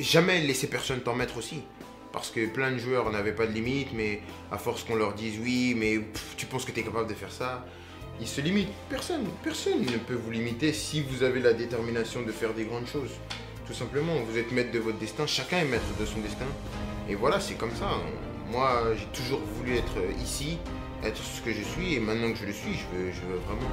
jamais laisser personne t'en mettre aussi. Parce que plein de joueurs n'avaient pas de limite, mais à force qu'on leur dise oui, mais tu penses que tu es capable de faire ça, ils se limitent. Personne ne peut vous limiter si vous avez la détermination de faire des grandes choses. Tout simplement, vous êtes maître de votre destin, chacun est maître de son destin. Et voilà, c'est comme ça. Moi, j'ai toujours voulu être ici, être ce que je suis, et maintenant que je le suis, je veux vraiment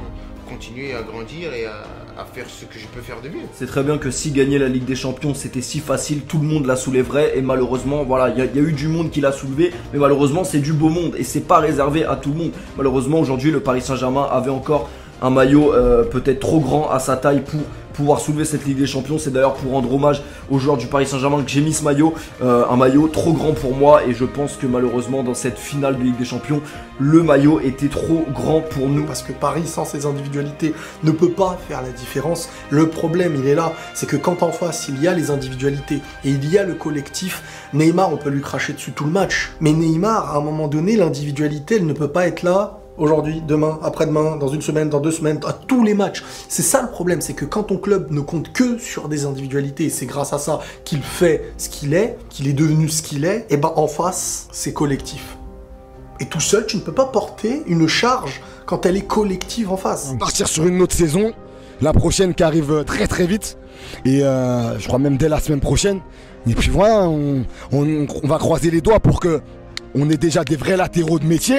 continuer à grandir et à faire ce que je peux faire de mieux. C'est très bien que si gagner la Ligue des Champions c'était si facile, tout le monde la soulèverait, et malheureusement voilà, il y a eu du monde qui l'a soulevé, mais malheureusement c'est du beau monde et c'est pas réservé à tout le monde. Malheureusement aujourd'hui le Paris Saint-Germain avait encore un maillot peut-être trop grand à sa taille pour pouvoir soulever cette Ligue des Champions. C'est d'ailleurs pour rendre hommage aux joueurs du Paris Saint-Germain que j'ai mis ce maillot, un maillot trop grand pour moi, et je pense que malheureusement dans cette finale de Ligue des Champions, le maillot était trop grand pour nous. Parce que Paris sans ses individualités ne peut pas faire la différence. Le problème il est là, c'est que quand en face il y a les individualités et il y a le collectif, Neymar on peut lui cracher dessus tout le match, mais Neymar à un moment donné l'individualité elle ne peut pas être là aujourd'hui, demain, après-demain, dans une semaine, dans 2 semaines, à tous les matchs. C'est ça le problème, c'est que quand ton club ne compte que sur des individualités, et c'est grâce à ça qu'il fait ce qu'il est devenu ce qu'il est, et ben en face, c'est collectif. Et tout seul, tu ne peux pas porter une charge quand elle est collective en face. Partir sur une autre saison, la prochaine qui arrive très très vite, et je crois même dès la semaine prochaine. Et puis voilà, on va croiser les doigts pour que on ait déjà des vrais latéraux de métier.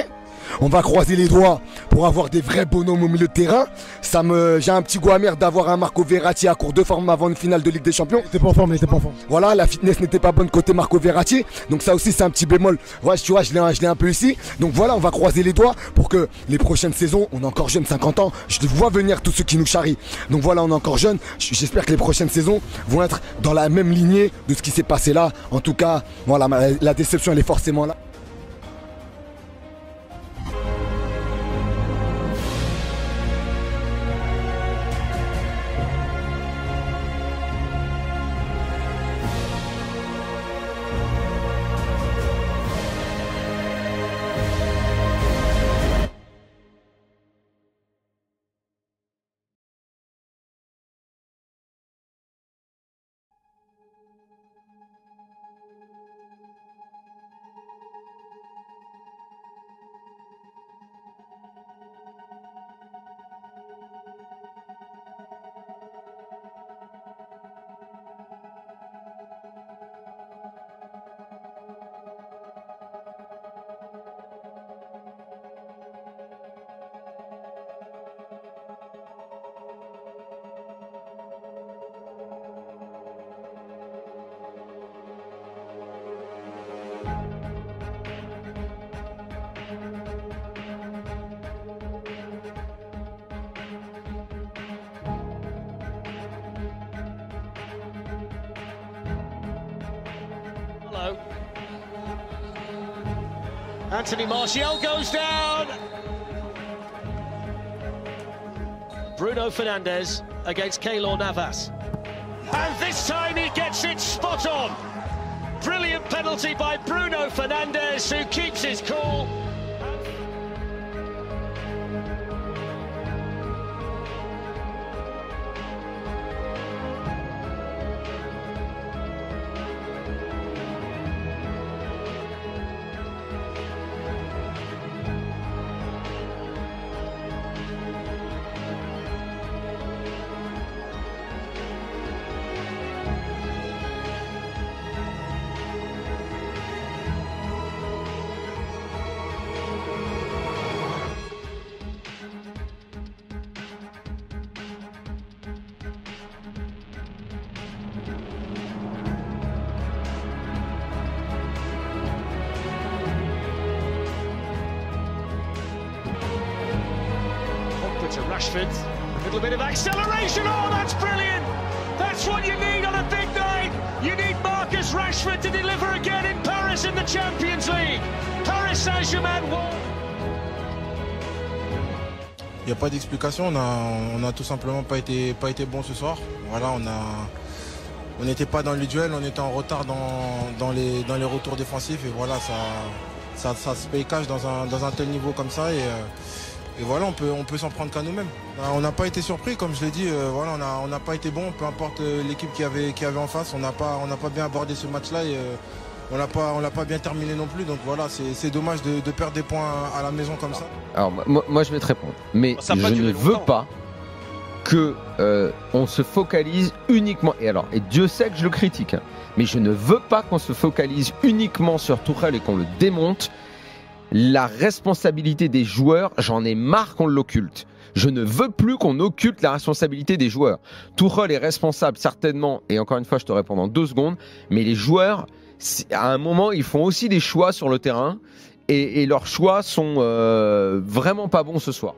On va croiser les doigts pour avoir des vrais bonhommes au milieu de terrain. J'ai un petit goût amer d'avoir un Marco Verratti à court de forme avant une finale de Ligue des Champions. Il était pas en forme, il était pas en forme. Voilà, la fitness n'était pas bonne côté Marco Verratti. Donc ça aussi c'est un petit bémol. Ouais, tu vois, je l'ai un peu ici. Donc voilà, on va croiser les doigts pour que les prochaines saisons, on est encore jeune, 50 ans, je vois venir tous ceux qui nous charrient. Donc voilà, on est encore jeune. J'espère que les prochaines saisons vont être dans la même lignée de ce qui s'est passé là. En tout cas, voilà, la déception elle est forcément là. Anthony Martial goes down. Bruno Fernandes against Keylor Navas. And this time he gets it spot on. Brilliant penalty by Bruno Fernandes, who keeps his cool. To Rashford, a little bit of acceleration. Oh, that's brilliant! That's what you need on a big night. You need Marcus Rashford to deliver again in Paris in the Champions League. Paris Saint-Germain won. Il n'y a pas d'explication. On a tout simplement pas été bon ce soir. Voilà, on n'était pas dans le duel, on était en retard dans les retours défensifs, et voilà, ça se paye cash dans un tel niveau comme ça. Et voilà, on peut s'en prendre qu'à nous-mêmes. On n'a pas été surpris, comme je l'ai dit, voilà, on n'a pas été bon, peu importe l'équipe qui avait en face, on n'a pas bien abordé ce match-là et on l'a pas bien terminé non plus. Donc voilà, c'est dommage de perdre des points à la maison comme ça. Alors moi je vais te répondre, mais je ne veux pas que on se focalise uniquement, et Dieu sait que je le critique, hein, mais je ne veux pas qu'on se focalise uniquement sur Tuchel et qu'on le démonte. La responsabilité des joueurs, j'en ai marre qu'on l'occulte. Je ne veux plus qu'on occulte la responsabilité des joueurs. Tuchel est responsable certainement, et encore une fois je te réponds dans 2 secondes, mais les joueurs, à un moment ils font aussi des choix sur le terrain, et leurs choix sont vraiment pas bons ce soir.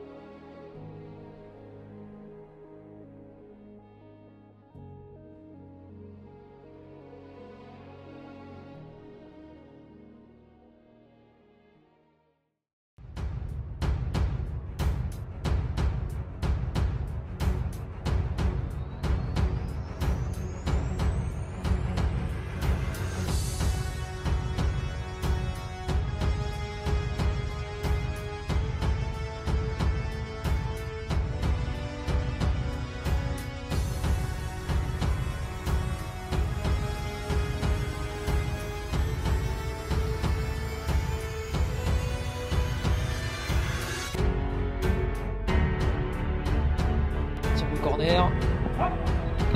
Corner.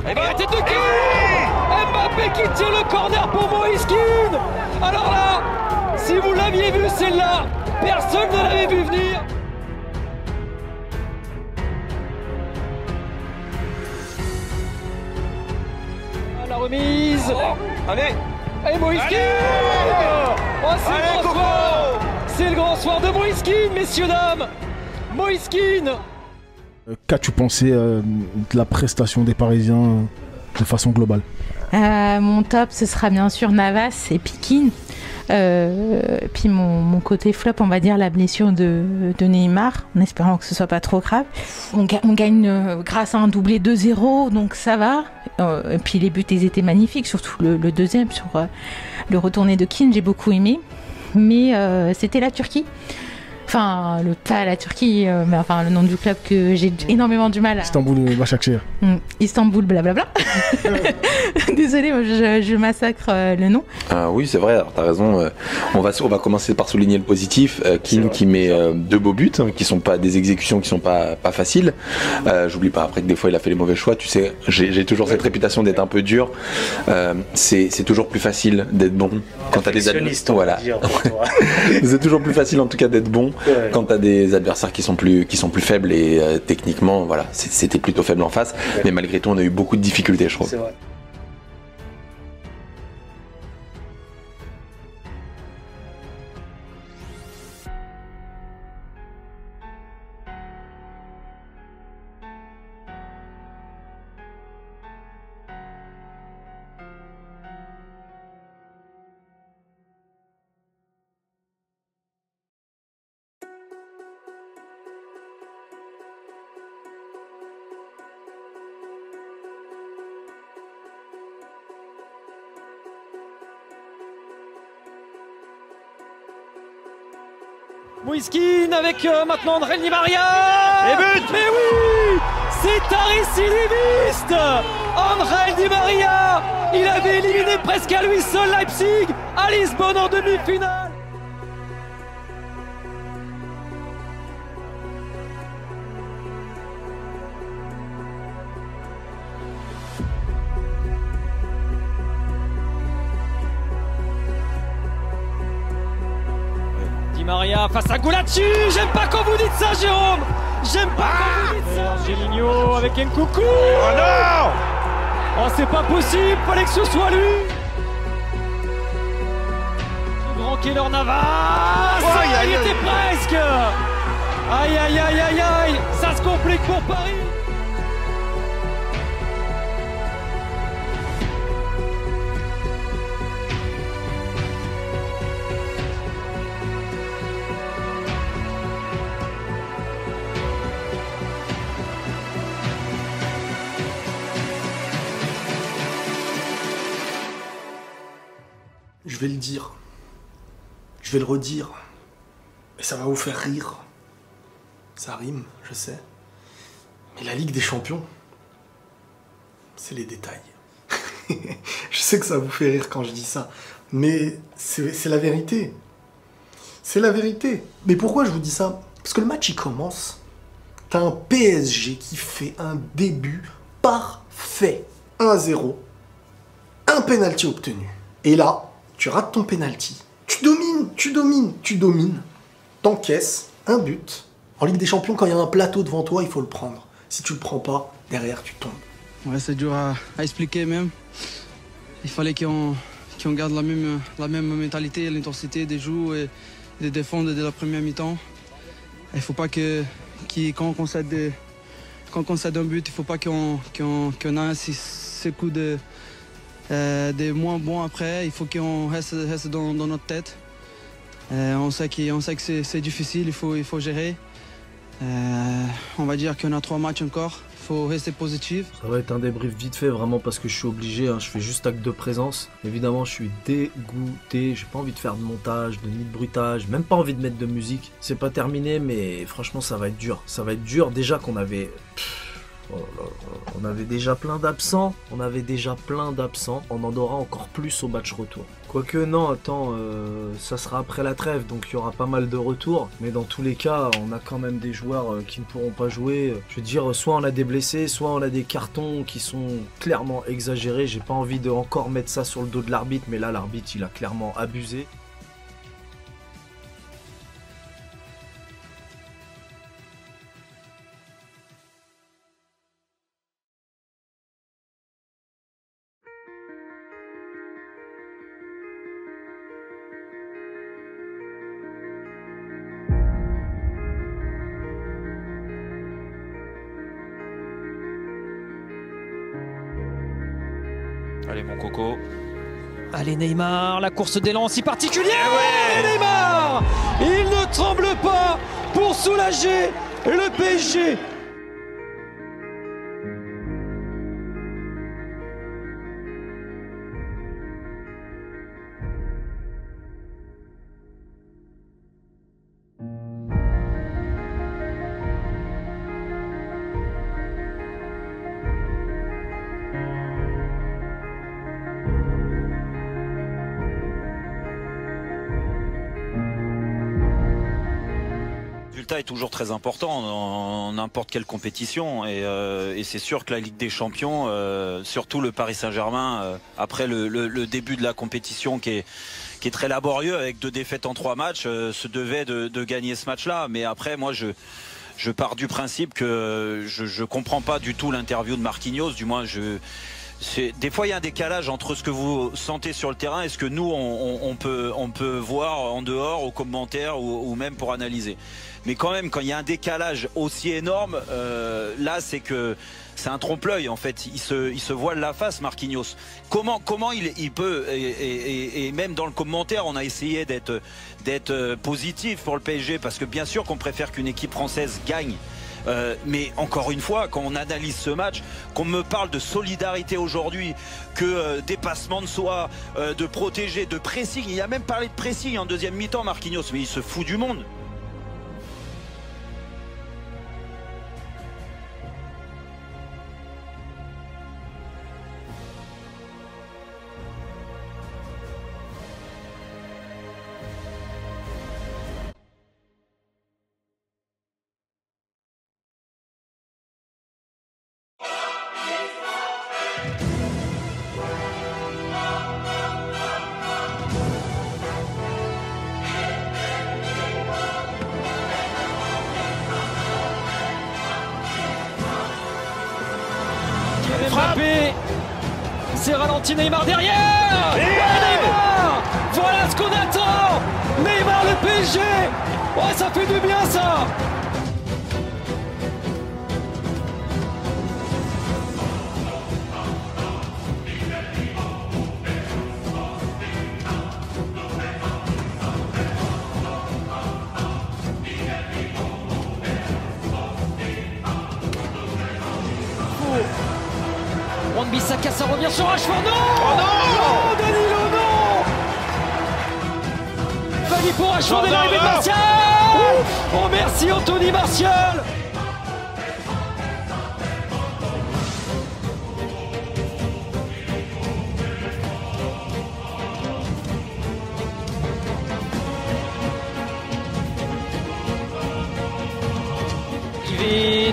Et bien la tête de Keane. Mbappé qui tire le corner pour Moïse Keane. Alors là, si vous l'aviez vu celle-là, personne ne l'avait vu venir. La remise. Allez. Et Moïse Keane. Oh, c'est le grand soir. C'est le grand soir de Moïse Keane, messieurs, dames. Moïse Keane. Qu'as-tu pensé de la prestation des Parisiens de façon globale? Mon top, ce sera bien sûr Navas et Keane. Puis mon côté flop, on va dire la blessure de Neymar, en espérant que ce soit pas trop grave. On gagne grâce à un doublé 2-0, donc ça va. Et puis les buts, ils étaient magnifiques, surtout le deuxième sur le retourné de Keane, j'ai beaucoup aimé. Mais c'était la Turquie. Enfin, pas la Turquie, mais enfin le nom du club que j'ai énormément du mal à... Istanbul Başakşehir. Istanbul, blablabla. Désolée, je massacre le nom. Oui, c'est vrai, t'as raison. On va commencer par souligner le positif. Keane qui met 2 beaux buts, hein, qui sont pas des exécutions qui sont pas faciles. J'oublie pas après que des fois il a fait les mauvais choix. Tu sais, j'ai toujours cette réputation d'être un peu dur. C'est toujours plus facile d'être bon quand t'as des adversaires. Voilà. C'est toujours plus facile en tout cas d'être bon. Ouais. Quand tu as des adversaires qui sont plus faibles et techniquement, voilà, c'était plutôt faible en face. Ouais. Mais malgré tout, on a eu beaucoup de difficultés, je trouve. C'est vrai. Moïse Keane avec maintenant André Di Maria. Et but. Mais oui, c'est un récidiviste. André Di Maria, il avait éliminé presque à lui seul Leipzig à Lisbonne en demi-finale. Di Maria face à Gulacsi. J'aime pas quand vous dites ça, Jérôme. J'aime pas quand vous dites ça. Angelino avec Nkunku. Oh non. Oh, c'est pas possible, fallait que ce soit lui. Le grand Keylor Navas. Oh, il était presque. Aïe aïe aïe aïe aïe. Ça se complique pour Paris. Je vais le dire, je vais le redire, et ça va vous faire rire. Ça rime, je sais. Mais la Ligue des Champions, c'est les détails. Je sais que ça vous fait rire quand je dis ça, mais c'est la vérité. C'est la vérité. Mais pourquoi je vous dis ça? Parce que le match, il commence. T'as un PSG qui fait un début parfait. 1-0. Un penalty obtenu. Et là, tu rates ton penalty. Tu domines. T'encaisses un but. En Ligue des Champions, quand il y a un plateau devant toi, il faut le prendre. Si tu le prends pas, derrière, tu tombes. Ouais, c'est dur à expliquer même. Il fallait qu'on garde la même mentalité, l'intensité des jeux et de défendre dès la première mi-temps. Il ne faut pas quand on concède un but, il ne faut pas qu'on ait ces coups de moins bons après. Il faut qu'on reste dans notre tête. On sait que c'est difficile, il faut gérer. On va dire qu'on a 3 matchs encore. Il faut rester positif. Ça va être un débrief vite fait, vraiment, parce que je suis obligé, hein, je fais juste acte de présence. Évidemment, je suis dégoûté, j'ai pas envie de faire de montage, de ni de bruitage, même pas envie de mettre de musique. C'est pas terminé, mais franchement, ça va être dur. Ça va être dur, déjà qu'on avait... On avait déjà plein d'absents, on en aura encore plus au match retour. Quoique non, attends, ça sera après la trêve, donc il y aura pas mal de retours, mais dans tous les cas, on a quand même des joueurs qui ne pourront pas jouer. Je veux dire, soit on a des blessés, soit on a des cartons qui sont clairement exagérés. J'ai pas envie de encore mettre ça sur le dos de l'arbitre, mais là l'arbitre il a clairement abusé. Allez mon coco. Allez Neymar, la course d'élan si particulière. Neymar, il ne tremble pas pour soulager le PSG. Est toujours très important dans n'importe quelle compétition et c'est sûr que la Ligue des Champions, surtout le Paris Saint-Germain, après le début de la compétition qui est très laborieux avec 2 défaites en 3 matchs, se devait de gagner ce match-là. Mais après, moi, je pars du principe que je comprends pas du tout l'interview de Marquinhos, du moins des fois il y a un décalage entre ce que vous sentez sur le terrain et ce que nous on peut voir en dehors, aux commentaires ou même pour analyser. Mais quand même, quand il y a un décalage aussi énorme, là c'est que c'est un trompe-l'œil en fait. Il se voile la face, Marquinhos. Comment il peut, et même dans le commentaire on a essayé d'être positif pour le PSG, parce que bien sûr qu'on préfère qu'une équipe française gagne. Mais encore une fois, quand on analyse ce match, qu'on me parle de solidarité aujourd'hui, que dépassement de soi, de protéger, de pressing, il a même parlé de pressing en deuxième mi-temps, Marquinhos, mais il se fout du monde. Frappé, c'est ralenti, Neymar derrière. Neymar, voilà ce qu'on attend. Neymar, le PSG. Ouais, ça fait du bien ça. Wan-Bissaka, ça revient sur Rashford. Non, oh non, Danilo, non. Fanny pour Rashford et l'arrivée de Martial. Oh merci Anthony Martial.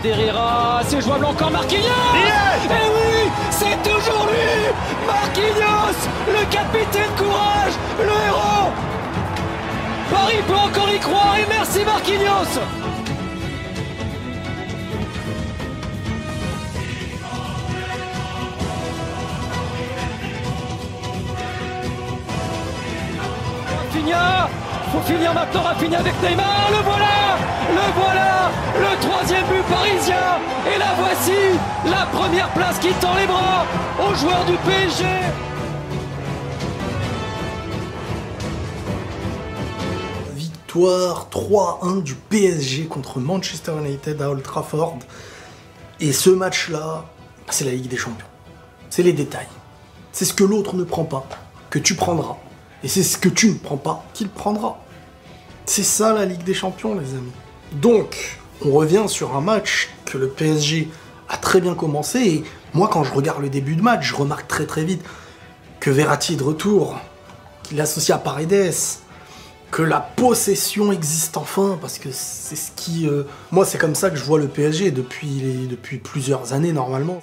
Herrera, c'est jouable encore Marquinhos. Et oui, c'est toujours lui, Marquinhos, le capitaine courage, le héros. Paris peut encore y croire et merci Marquinhos. Rafinha, faut finir maintenant Rafinha avec Neymar, le voilà, le troisième but parisien, et la voici, la première place qui tend les bras aux joueurs du PSG. Victoire 3-1 du PSG contre Manchester United à Old Trafford. Et ce match-là, c'est la Ligue des Champions. C'est les détails. C'est ce que l'autre ne prend pas, que tu prendras. Et c'est ce que tu ne prends pas, qu'il prendra. C'est ça la Ligue des Champions, les amis. Donc, on revient sur un match que le PSG a très bien commencé. Et moi, quand je regarde le début de match, je remarque très vite que Verratti est de retour, qu'il est associé à Paredes, que la possession existe enfin, parce que c'est ce qui... Moi, c'est comme ça que je vois le PSG depuis plusieurs années, normalement.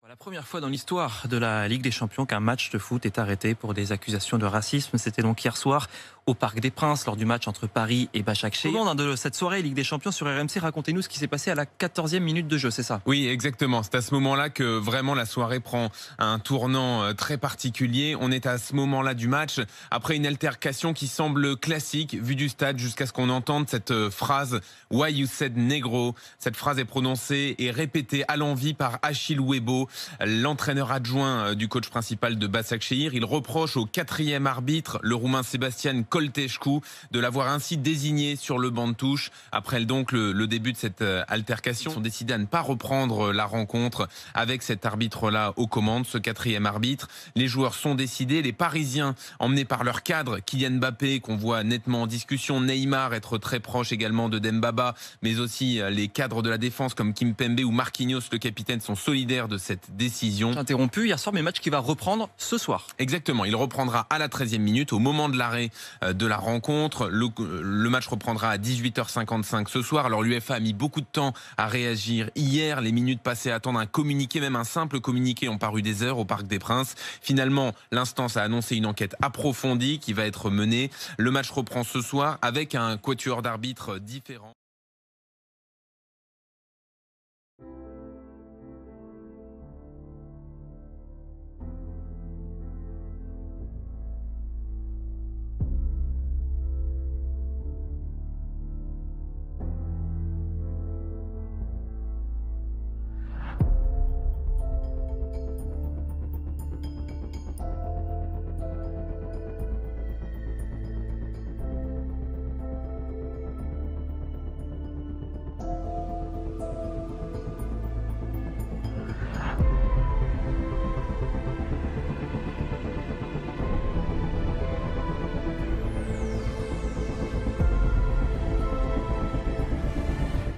La première fois dans l'histoire de la Ligue des Champions qu'un match de foot est arrêté pour des accusations de racisme. C'était donc hier soir au Parc des Princes lors du match entre Paris et Başakşehir. Au moment de cette soirée Ligue des Champions sur RMC, racontez-nous ce qui s'est passé à la 14e minute de jeu, c'est ça? Oui, exactement. C'est à ce moment-là que vraiment la soirée prend un tournant très particulier. On est à ce moment-là du match, après une altercation qui semble classique, vue du stade, jusqu'à ce qu'on entende cette phrase « Why you said negro ». Cette phrase est prononcée et répétée à l'envi par Achille Webo, l'entraîneur adjoint du coach principal de Başakşehir. Il reproche au 4e arbitre, le Roumain Sebastian Colteșcu, de l'avoir ainsi désigné sur le banc de touche. Après donc le début de cette altercation, ils ont décidé à ne pas reprendre la rencontre avec cet arbitre-là aux commandes, ce 4e arbitre. Les joueurs sont décidés, les Parisiens emmenés par leur cadre, Kylian Mbappé, qu'on voit nettement en discussion, Neymar être très proche également de Dembaba, mais aussi les cadres de la défense comme Kimpembe ou Marquinhos, le capitaine, sont solidaires de cette décision. Interrompu hier soir, mais match qui va reprendre ce soir. Exactement, il reprendra à la 13e minute, au moment de l'arrêt de la rencontre. Le match reprendra à 18h55 ce soir. Alors l'UEFA a mis beaucoup de temps à réagir hier. Les minutes passées à attendre un communiqué, même un simple communiqué, ont paru des heures au Parc des Princes. Finalement, l'instance a annoncé une enquête approfondie qui va être menée. Le match reprend ce soir avec un quatuor d'arbitres différent.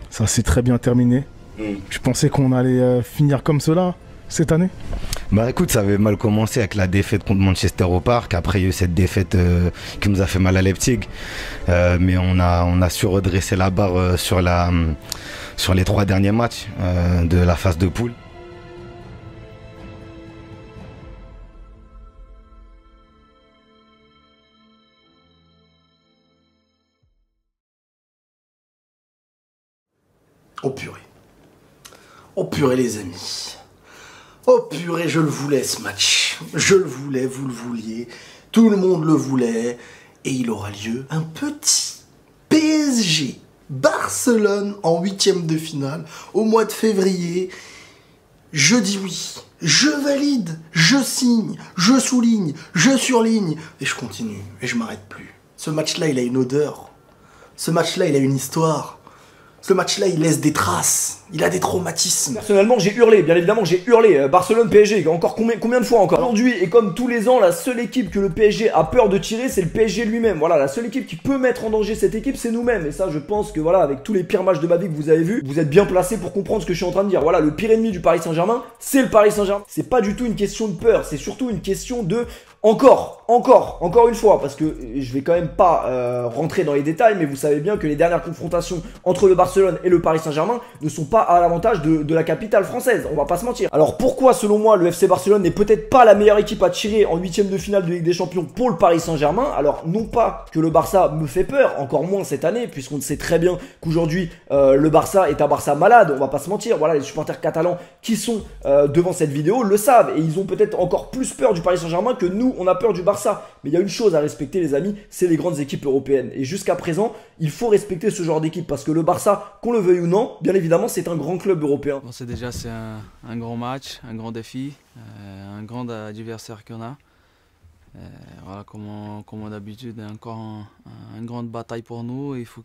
Ça s'est très bien terminé. Tu pensais qu'on allait finir comme cela cette année? Bah écoute, ça avait mal commencé avec la défaite contre Manchester au Parc. Après, il y a eu cette défaite qui nous a fait mal à Leipzig. Mais on a su redresser la barre sur les 3 derniers matchs de la phase de poule. Oh purée. Oh purée les amis. Oh purée, je le voulais ce match. Je le voulais, vous le vouliez. Tout le monde le voulait. Et il aura lieu un petit PSG Barcelone en 8e de finale au mois de février. Je dis oui. Je valide. Je signe. Je souligne. Je surligne. Et je continue. Et je m'arrête plus. Ce match-là, il a une odeur. Ce match-là, il a une histoire. Ce match-là, il laisse des traces. Il a des traumatismes. Personnellement, j'ai hurlé, bien évidemment, j'ai hurlé. Barcelone, PSG, encore combien de fois encore? Aujourd'hui, et comme tous les ans, la seule équipe que le PSG a peur de tirer, c'est le PSG lui-même. Voilà, la seule équipe qui peut mettre en danger cette équipe, c'est nous-mêmes. Et ça, je pense que voilà, avec tous les pires matchs de ma vie que vous avez vus, vous êtes bien placés pour comprendre ce que je suis en train de dire. Voilà, le pire ennemi du Paris Saint-Germain, c'est le Paris Saint-Germain. C'est pas du tout une question de peur, c'est surtout une question de... Encore une fois, parce que je vais quand même pas rentrer dans les détails, mais vous savez bien que les dernières confrontations entre le Barcelone et le Paris Saint-Germain ne sont pas à l'avantage de la capitale française, on va pas se mentir. Alors pourquoi, selon moi, le FC Barcelone n'est peut-être pas la meilleure équipe à tirer en 8ème de finale de Ligue des Champions pour le Paris Saint-Germain? Alors non pas que le Barça me fait peur, encore moins cette année, puisqu'on sait très bien qu'aujourd'hui le Barça est un Barça malade, on va pas se mentir. Voilà, les supporters catalans qui sont devant cette vidéo le savent, et ils ont peut-être encore plus peur du Paris Saint-Germain que nous, on a peur du Barça. Mais il y a une chose à respecter, les amis, c'est les grandes équipes européennes. Et jusqu'à présent, il faut respecter ce genre d'équipe, parce que le Barça, qu'on le veuille ou non, bien évidemment, c'est un grand club européen. Bon, c'est un grand match, un grand défi, un grand adversaire qu'on a. Voilà, comme d'habitude, encore une grande bataille pour nous. Il faut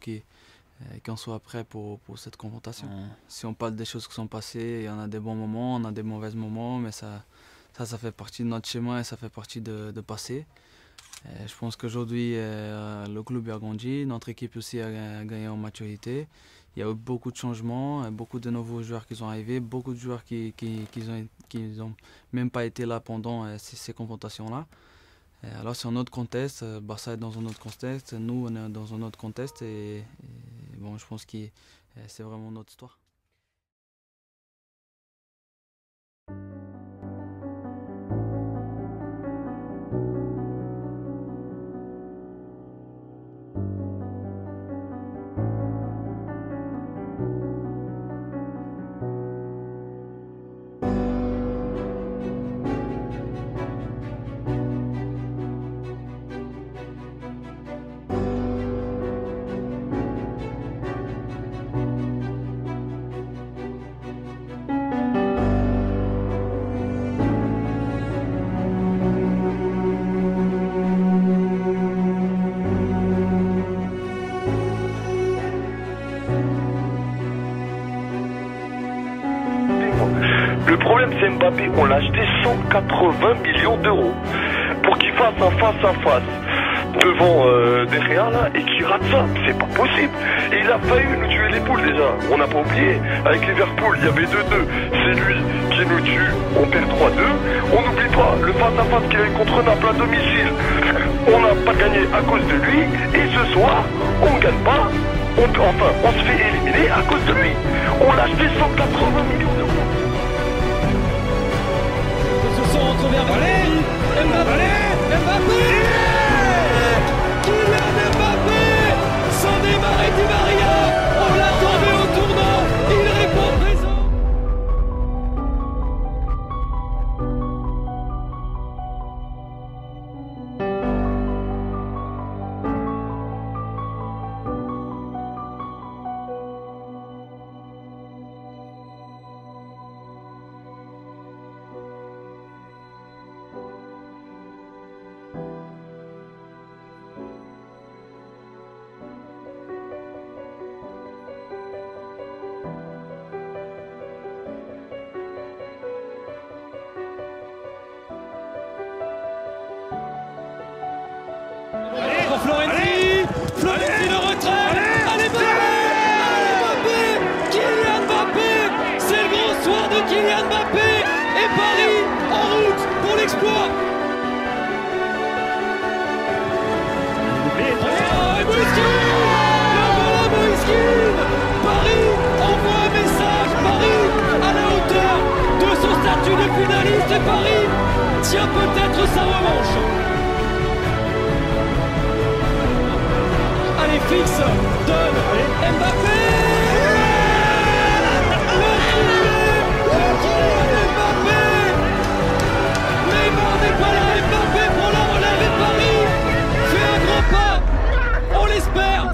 qu'on soit prêt pour cette confrontation. Si on parle des choses qui sont passées, il y en a des bons moments, on a des mauvais moments, mais ça fait partie de notre chemin et ça fait partie de passer. Je pense qu'aujourd'hui, le club a grandi, notre équipe aussi a gagné en maturité. Il y a eu beaucoup de changements, beaucoup de nouveaux joueurs qui sont arrivés, beaucoup de joueurs qui n'ont même pas été là pendant ces confrontations-là. Alors c'est un autre contexte, Barça est dans un autre contexte, nous on est dans un autre contexte et bon, je pense que c'est vraiment notre histoire. Le problème, c'est Mbappé, on l'a acheté 180 millions d'euros pour qu'il fasse un face-à-face devant derrière là et qu'il rate ça. C'est pas possible. Et il a failli nous tuer les poules déjà. On n'a pas oublié. Avec Liverpool, il y avait 2-2. C'est lui qui nous tue. On perd 3-2. On n'oublie pas le face-à-face qu'il y a eu contre Naples à domicile. On n'a pas gagné à cause de lui. Et ce soir, on ne gagne pas. On se fait éliminer à cause de lui. On l'a acheté 180 millions d'euros. Ce centre vers Mbappé, Kylian Mbappé, sans Neymar et Di Maria, on l'attendait au tournant, il répond présent. Florenzi le retrait, allez Mbappé, Kylian Mbappé, c'est le grand soir de Kylian Mbappé et Paris en route pour l'exploit. Paris envoie un message, Paris à la hauteur de son statut de finaliste et Paris tient peut-être sa revanche. Allez, fixe, donne, Mbappé, Mbappé, Neymar n'est pas là, Mbappé pour la relève et Paris fait un grand pas, on l'espère,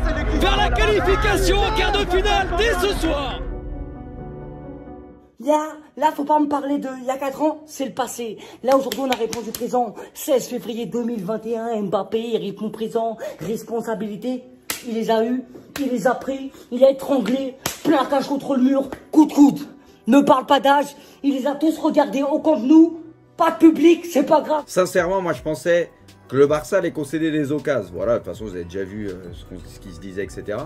vers la qualification en quart de finale dès ce soir. Là, faut pas me parler de il y a 4 ans, c'est le passé. Là, aujourd'hui, on a répondu présent. 16 février 2021, Mbappé, il répond présent. Responsabilité. Il les a eus, il les a pris, il a étranglé, plaquage contre le mur, coup de coude. Ne parle pas d'âge, il les a tous regardés au Camp Nou, pas de public, c'est pas grave. Sincèrement, moi je pensais que le Barça allait concéder des occasions. Voilà, de toute façon vous avez déjà vu ce qui se disait, etc.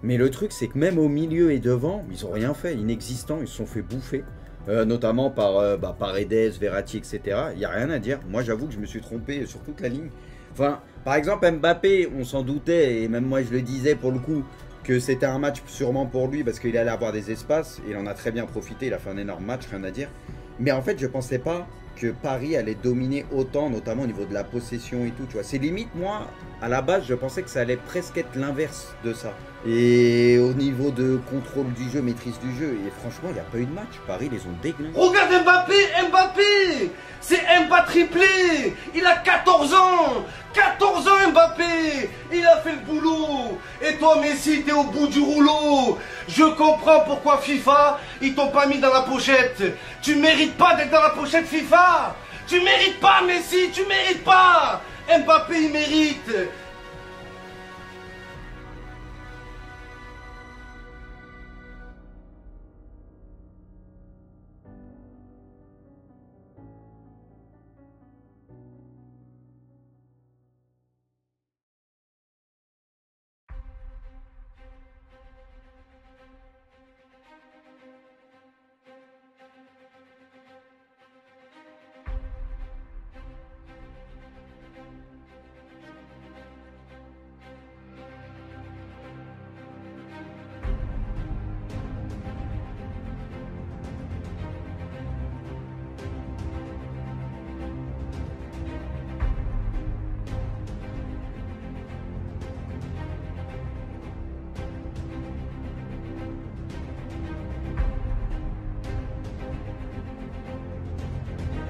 Mais le truc c'est que même au milieu et devant, ils ont rien fait, inexistants, ils se sont fait bouffer. Notamment par Paredes, Verratti, etc. Il n'y a rien à dire. Moi j'avoue que je me suis trompé sur toute la ligne. Enfin, par exemple Mbappé, on s'en doutait, et même moi je le disais pour le coup, que c'était un match sûrement pour lui parce qu'il allait avoir des espaces. Il en a très bien profité, il a fait un énorme match, rien à dire. Mais en fait je pensais pas que Paris allait dominer autant, notamment au niveau de la possession et tout, tu vois. C'est limite, moi, à la base, je pensais que ça allait presque être l'inverse de ça. Et au niveau de contrôle du jeu, maîtrise du jeu, et franchement, il n'y a pas eu de match. Paris, les ont déglingués. Regarde Mbappé, c'est Mbappé triplé, il a 14 ans, 14 ans Mbappé, il a fait le boulot. Et toi Messi, t'es au bout du rouleau. Je comprends pourquoi FIFA, ils t'ont pas mis dans la pochette. Tu mérites pas d'être dans la pochette FIFA. Tu mérites pas Messi, tu mérites pas. Mbappé il mérite.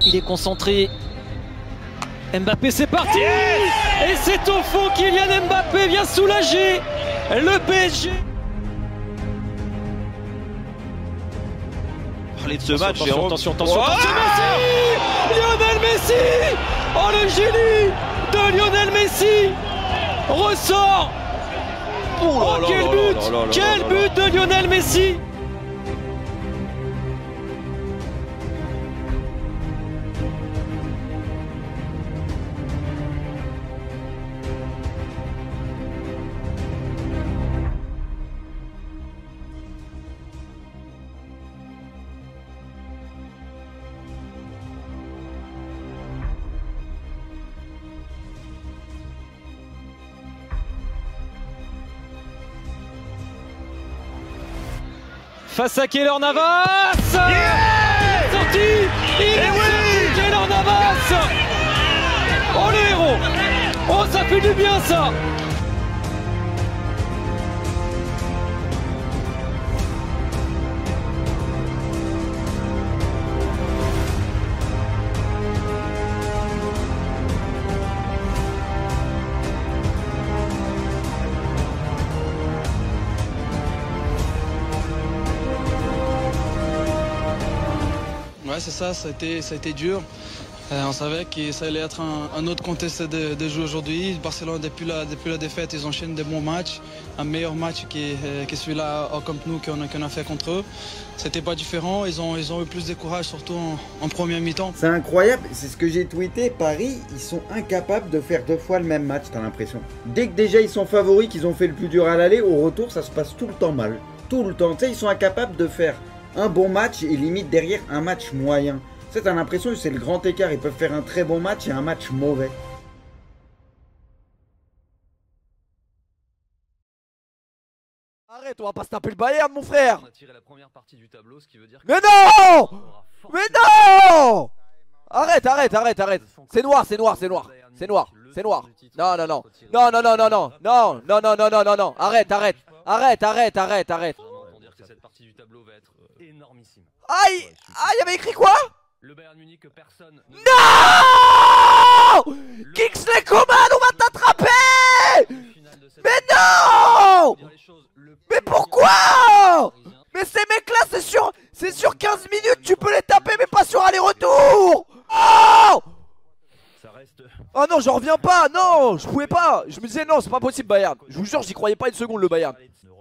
Il est concentré. Mbappé, c'est parti. Et c'est au fond, Kylian Mbappé vient soulager le PSG. Parler de ce match, attention, Messi, Lionel Messi. Oh, le génie de Lionel Messi ressort. Oh, quel but de Lionel Messi. Face à Keylor Navas. Il est sorti. Keylor Navas. Oh, le héros. Oh, ça fait du bien ça. Ouais, c'est ça, ça a été dur. On savait que ça allait être un autre contest de jouer aujourd'hui. Barcelone, depuis la défaite, ils enchaînent des bons matchs. Un meilleur match que celui-là au Camp Nou qu'on a fait contre eux. C'était pas différent, ils ont eu plus de courage, surtout en première mi-temps. C'est incroyable, c'est ce que j'ai tweeté. Paris, ils sont incapables de faire 2 fois le même match, t'as l'impression. Dès que déjà ils sont favoris, qu'ils ont fait le plus dur à l'aller, au retour ça se passe tout le temps mal. Tout le temps, tu sais, ils sont incapables de faire un bon match et limite derrière un match moyen. Tu sais, t'as l'impression que c'est le grand écart. Ils peuvent faire un très bon match et un match mauvais. Arrête, on va pas se taper le Bayern, mon frère. On a tiré la première partie du tableau, ce qui veut dire que... Mais non. Mais non. Arrête. C'est noir. Non. Arrête. Pour dire que cette partie du tableau va être énormissime. Aïe, il y avait écrit quoi? Le Bayern Munich que personne... Non. Kingsley Coman, on va t'attraper. Mais non. Mais pourquoi? Mais ces mecs-là, c'est sur 15 minutes, tu peux les taper, mais pas sur aller-retour. Oh. Ça reste Oh non, j'en reviens pas, non, je pouvais pas. Je me disais non, c'est pas possible Bayern. Je vous jure, j'y croyais pas une seconde le Bayern.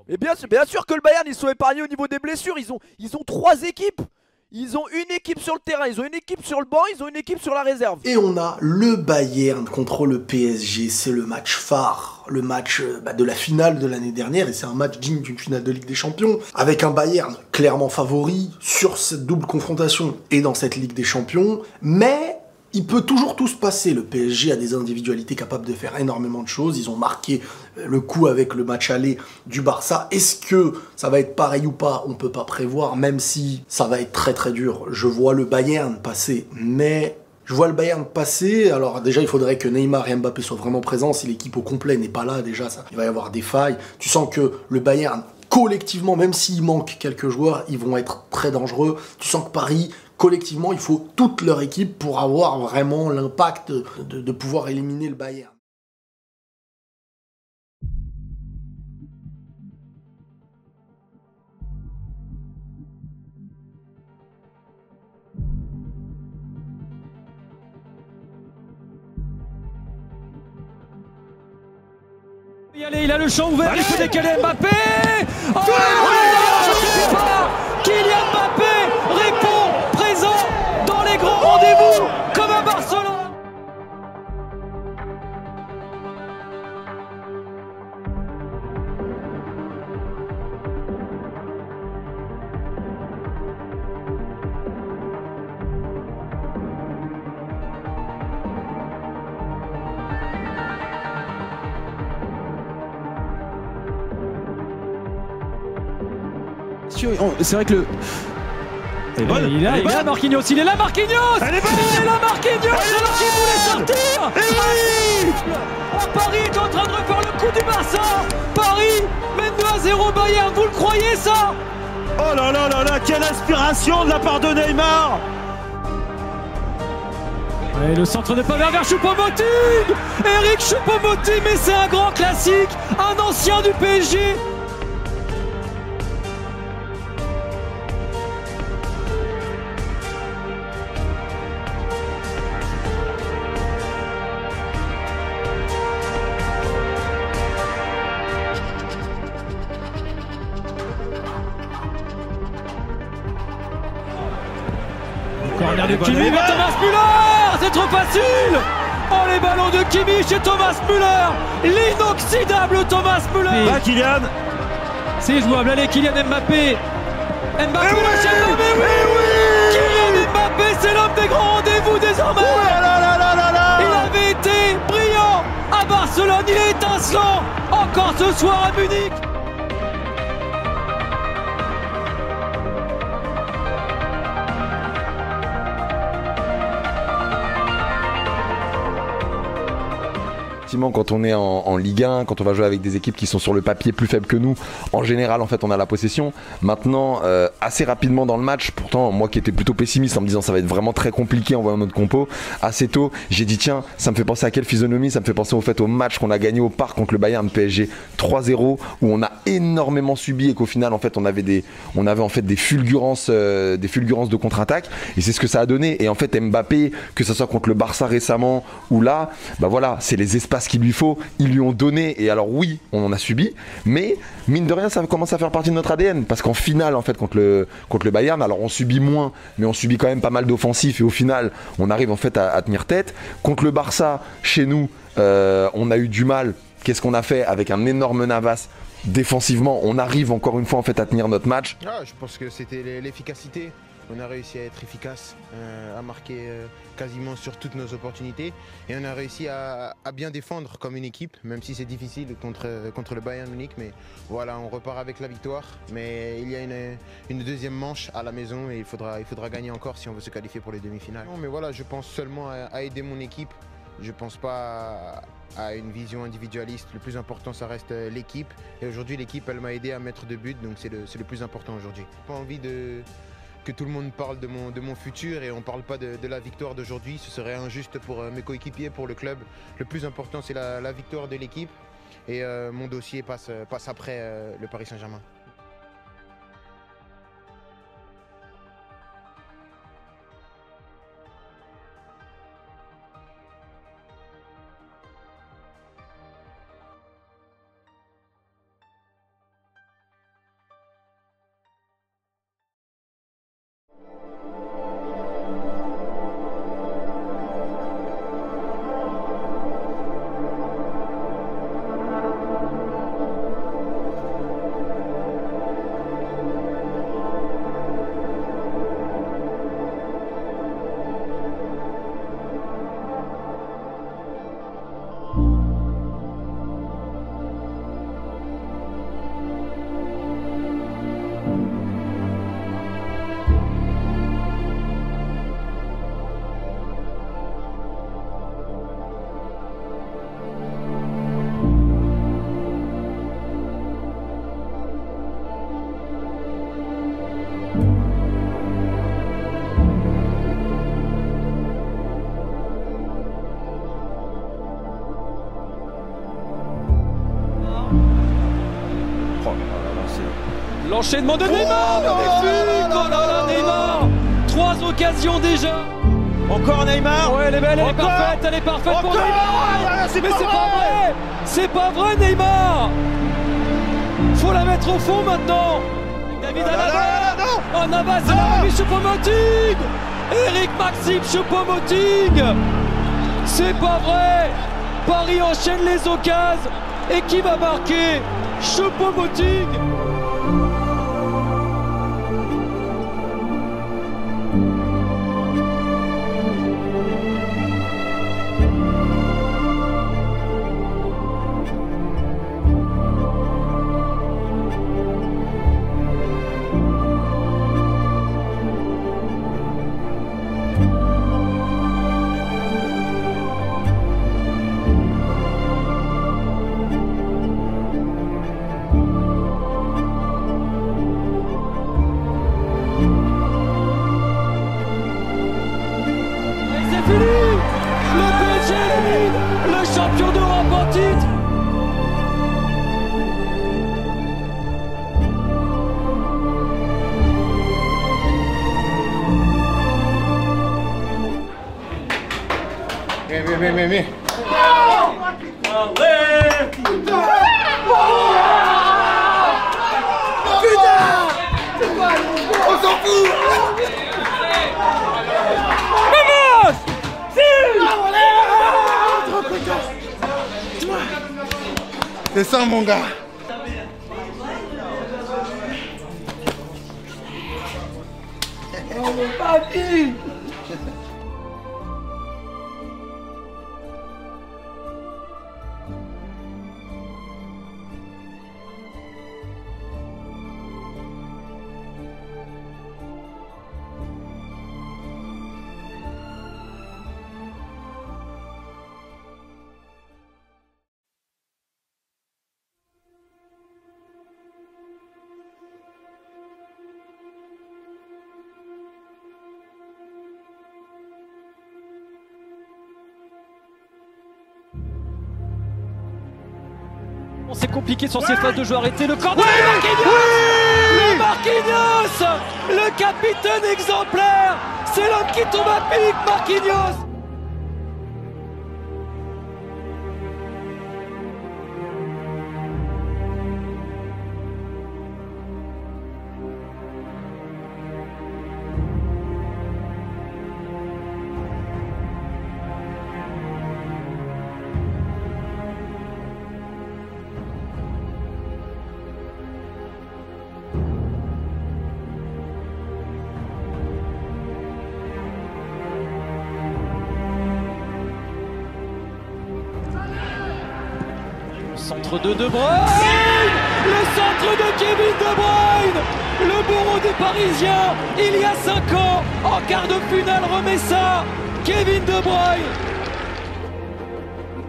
Et bien sûr que le Bayern, ils sont épargnés au niveau des blessures. Ils ont 3 équipes. Ils ont une équipe sur le terrain, ils ont une équipe sur le banc, ils ont une équipe sur la réserve. Et on a le Bayern contre le PSG, c'est le match phare, le match de la finale de l'année dernière, et c'est un match digne d'une finale de Ligue des Champions, avec un Bayern clairement favori sur cette double confrontation et dans cette Ligue des Champions, mais il peut toujours tout se passer. Le PSG a des individualités capables de faire énormément de choses. Ils ont marqué le coup avec le match aller du Barça. Est-ce que ça va être pareil ou pas? On peut pas prévoir, même si ça va être très très dur. Je vois le Bayern passer, mais je vois le Bayern passer. Alors déjà, il faudrait que Neymar et Mbappé soient vraiment présents. Si l'équipe au complet n'est pas là, déjà, il va y avoir des failles. Tu sens que le Bayern, collectivement, même s'il manque quelques joueurs, ils vont être très dangereux. Tu sens que Paris, collectivement, il faut toute leur équipe pour avoir vraiment l'impact de pouvoir éliminer le Bayern. Il a le champ ouvert, il peut décaler Mbappé. Oh, Kylian Mbappé répond présent dans les grands rendez-vous comme à Barcelone. C'est vrai que le... Il est là Marquinhos, il est là Marquinhos. Il est là Marquinhos, alors qu'il voulait sortir. Paris est en train de refaire le coup du Barça. Paris mène 2-0 Bayern, vous le croyez ça? Oh là là là là, quelle inspiration de la part de Neymar. Et le centre de pas vers Choupo-Moting. Eric Choupo-Moting, mais c'est un grand classique, un ancien du PSG. Corner de Kimi vers Thomas Müller. C'est trop facile. Oh, les ballons de Kimi chez Thomas Müller. L'inoxydable Thomas Müller. Là, Kylian. C'est jouable. Allez, Kylian Mbappé. Mbappé, Kylian Mbappé, c'est l'homme des grands rendez-vous désormais. Il avait été brillant à Barcelone. Il est étincelant encore ce soir à Munich. Quand on est en Ligue 1, quand on va jouer avec des équipes qui sont sur le papier plus faibles que nous, en général en fait on a la possession. Maintenant assez rapidement dans le match, pourtant moi qui étais plutôt pessimiste en me disant ça va être vraiment très compliqué en voyant notre compo, assez tôt j'ai dit tiens, ça me fait penser à quelle physionomie? Ça me fait penser au fait au match qu'on a gagné au Parc contre le Bayern PSG 3-0 où on a énormément subi et qu'au final en fait on avait en fait des fulgurances de contre-attaque, et c'est ce que ça a donné. Et en fait Mbappé, que ce soit contre le Barça récemment ou là, bah voilà, c'est les espaces qu'il lui faut, ils lui ont donné, et alors oui, on en a subi, mais mine de rien, ça commence à faire partie de notre ADN, parce qu'en finale, en fait, contre le Bayern, alors on subit moins, mais on subit quand même pas mal d'offensifs, et au final, on arrive en fait à tenir tête. Contre le Barça, chez nous, on a eu du mal. Qu'est-ce qu'on a fait avec un énorme Navas? Défensivement, on arrive encore une fois en fait à tenir notre match. Je pense que c'était l'efficacité. On a réussi à être efficace, à marquer quasiment sur toutes nos opportunités, et on a réussi à bien défendre comme une équipe, même si c'est difficile contre le Bayern Munich. Mais voilà, on repart avec la victoire, mais il y a une deuxième manche à la maison et il faudra gagner encore si on veut se qualifier pour les demi-finales. Non, mais voilà, je pense seulement à aider mon équipe. Je ne pense pas à une vision individualiste. Le plus important, ça reste l'équipe. Et aujourd'hui, l'équipe, elle m'a aidé à mettre 2 buts, donc c'est le plus important aujourd'hui. J'ai pas envie que tout le monde parle de mon futur et on ne parle pas de la victoire d'aujourd'hui. Ce serait injuste pour mes coéquipiers, pour le club. Le plus important, c'est la victoire de l'équipe. Et mon dossier passe après le Paris Saint-Germain. L'enchaînement de Neymar, magnifique! Oh là là, Neymar! 3 occasions déjà! Encore Neymar! Ouais, elle est belle, elle est parfaite pour Neymar! Mais c'est pas vrai! C'est pas vrai, Neymar! Faut la mettre au fond maintenant! David Alaba! Oh, Navas, c'est la remise Choupo-Moting! Eric Maxime Choupo-Moting! C'est pas vrai! Paris enchaîne les occasions! Et qui va marquer? Choupo-Moting! Le champion d'Europe en titre. Mais. On s'en fout. C'est ça mon gars. Oh mon papy. C'est compliqué sur ces phases de jeu arrêtées. Le corner de Marquinhos, le capitaine exemplaire. C'est l'homme qui tombe à pic, Marquinhos. Centre de De Bruyne, le centre de Kevin De Bruyne, le bourreau des Parisiens, il y a 5 ans, en quart de finale remet ça, Kevin De Bruyne.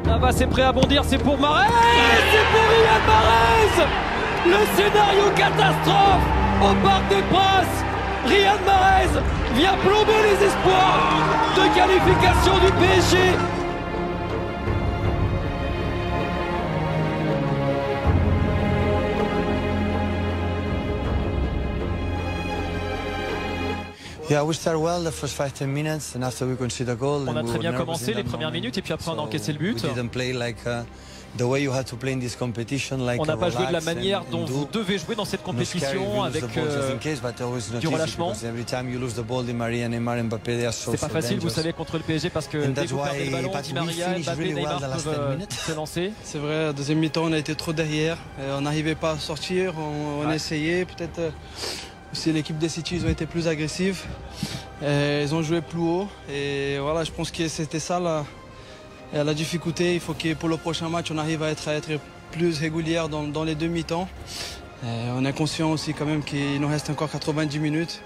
Navas est prêt à bondir, c'est pour Mahrez, c'est pour Riyad Mahrez. Le scénario catastrophe au Parc des Princes. Riyad Mahrez vient plomber les espoirs de qualification du PSG. Yeah, we start well the first 5-10 minutes, and after we concede a goal. On a très bien commencé les premières minutes et puis après on a encaissé le but. We didn't play like On n'a pas joué de la manière dont vous devez jouer dans cette compétition, avec du relâchement. C'est pas facile, vous savez, contre le PSG, parce que dès que vous perdez le ballon, Di Maria, Mbappé, Neymar peuvent se lancer. C'est vrai, deuxième mi-temps, on a été trop derrière. On n'arrivait pas à sortir, on essayait. Peut-être aussi l'équipe des City, ils ont été plus agressifs. Ils ont joué plus haut. Et voilà, je pense que c'était ça la difficulté. Il faut que pour le prochain match, on arrive à être plus régulière dans les deux mi-temps. On est conscient aussi quand même qu'il nous reste encore 90 minutes.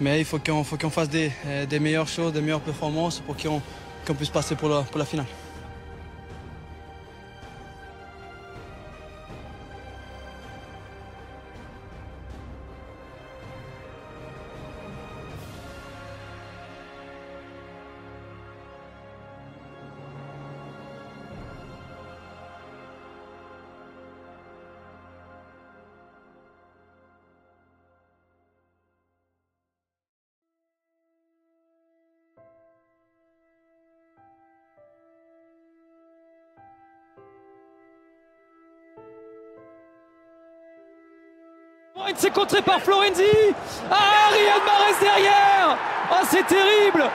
Mais il faut qu'on fasse des meilleures choses, des meilleures performances pour qu'on puisse passer pour la finale. C'est contré par Florenzi. Ah, Riyad Mahrez derrière. Ah, c'est terrible.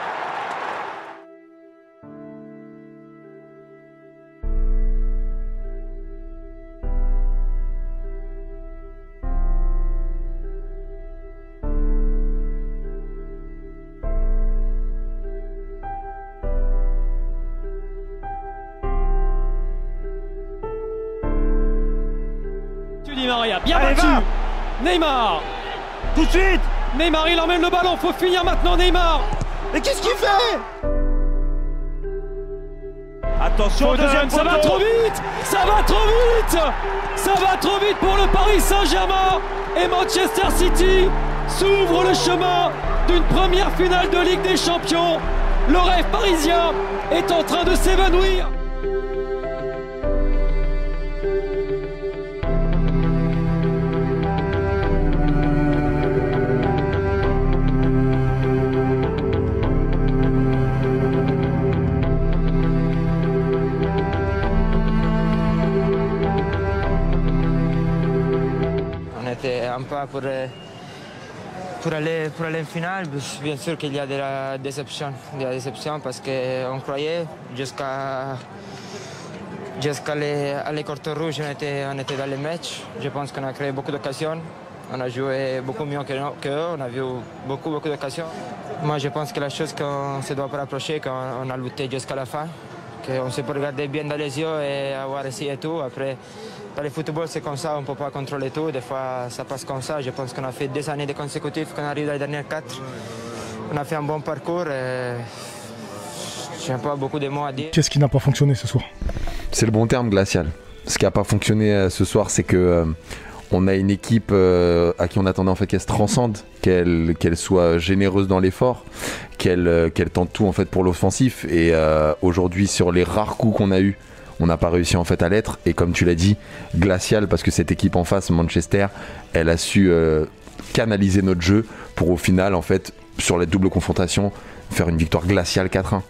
Di Maria, bien battu. Neymar, tout de suite. Neymar, il emmène le ballon, faut finir maintenant Neymar. Mais qu'est-ce qu'il fait? Attention, deuxième ça va trop vite. Ça va trop vite. Ça va trop vite pour le Paris Saint-Germain. Et Manchester City s'ouvre le chemin d'une première finale de Ligue des Champions. Le rêve parisien est en train de s'évanouir. Un pas pour aller en finale. Bien sûr qu'il y a de la déception. Il y a de la déception parce qu'on croyait jusqu'à les cartons rouges, on était dans les matchs. Je pense qu'on a créé beaucoup d'occasions. On a joué beaucoup mieux qu'eux, on a vu beaucoup d'occasions. Moi, je pense que la chose qu'on ne se doit pas rapprocher, qu'on a lutté jusqu'à la fin, qu'on se peut regarder bien dans les yeux et avoir essayé tout. Après, dans le football, c'est comme ça, on ne peut pas contrôler tout. Des fois, ça passe comme ça. Je pense qu'on a fait 2 années de consécutifs, qu'on arrive dans les dernières 4. On a fait un bon parcours. Je n'ai pas beaucoup de mots à dire. Qu'est-ce qui n'a pas fonctionné ce soir? C'est le bon terme, glacial. Ce qui n'a pas fonctionné ce soir, c'est que on a une équipe à qui on attendait en fait qu'elle se transcende, qu'elle soit généreuse dans l'effort, qu'elle tente tout en fait pour l'offensif. Et aujourd'hui, sur les rares coups qu'on a eus, on n'a pas réussi en fait à l'être. Et comme tu l'as dit, glacial, parce que cette équipe en face, Manchester, elle a su canaliser notre jeu pour au final en fait sur la double confrontation faire une victoire glaciale 4-1.